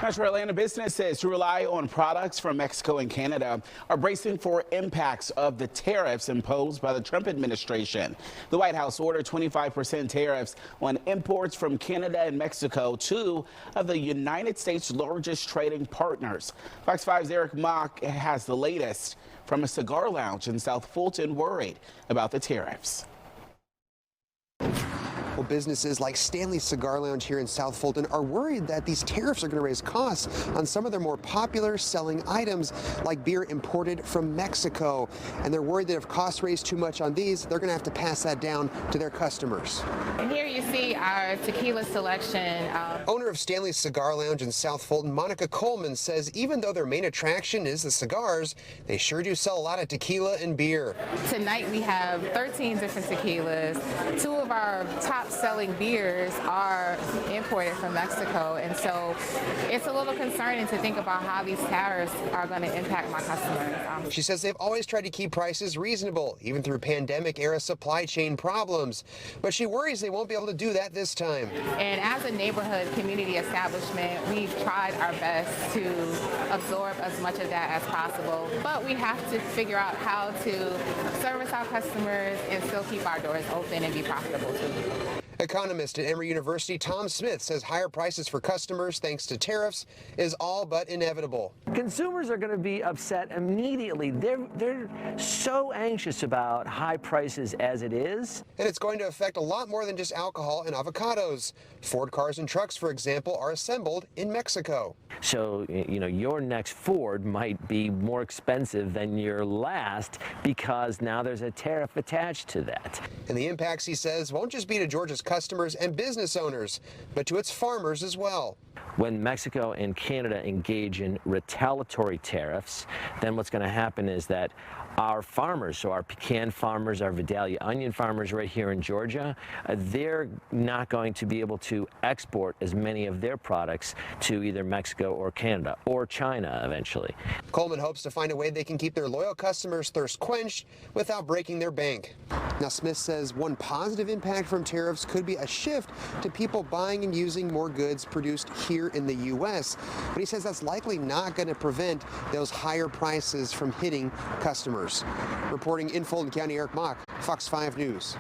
Metro Atlanta businesses who rely on products from Mexico and Canada are bracing for impacts of the tariffs imposed by the Trump administration. The White House ordered 25% tariffs on imports from Canada and Mexico, two of the United States' largest trading partners. Fox 5's Eric Mock has the latest from a cigar lounge in South Fulton, worried about the tariffs. Well, businesses like Stanley's Cigar Lounge here in South Fulton are worried that these tariffs are going to raise costs on some of their more popular selling items, like beer imported from Mexico. And they're worried that if costs raise too much on these, they're going to have to pass that down to their customers. And here you see our tequila selection. Owner of Stanley's Cigar Lounge in South Fulton, Monica Coleman, says even though their main attraction is the cigars, they sure do sell a lot of tequila and beer. Tonight we have 13 different tequilas. Two of our top selling beers are imported from Mexico, and so it's a little concerning to think about how these tariffs are going to impact my customers. She says they've always tried to keep prices reasonable, even through pandemic-era supply chain problems, but she worries they won't be able to do that this time. And as a neighborhood community establishment, we've tried our best to absorb as much of that as possible, but we have to figure out how to service our customers and still keep our doors open and be profitable too. Economist at Emory University Tom Smith says higher prices for customers thanks to tariffs is all but inevitable. Consumers are going to be upset immediately. They're so anxious about high prices as it is. And it's going to affect a lot more than just alcohol and avocados. Ford cars and trucks, for example, are assembled in Mexico. So, your next Ford might be more expensive than your last because now there's a tariff attached to that. And the impacts, he says, won't just be to Georgia's customers and business owners, but to its farmers as well. When Mexico and Canada engage in retaliatory tariffs, then what's going to happen is that our farmers, so our pecan farmers, our Vidalia onion farmers right here in Georgia, they're not going to be able to export as many of their products to either Mexico or Canada or China eventually. Coleman hopes to find a way they can keep their loyal customers' thirst quenched without breaking their bank. Now, Smith says one positive impact from tariffs could be a shift to people buying and using more goods produced here in the U.S., but he says that's likely not going to prevent those higher prices from hitting customers. Reporting in Fulton County, Eric Mock, Fox 5 News.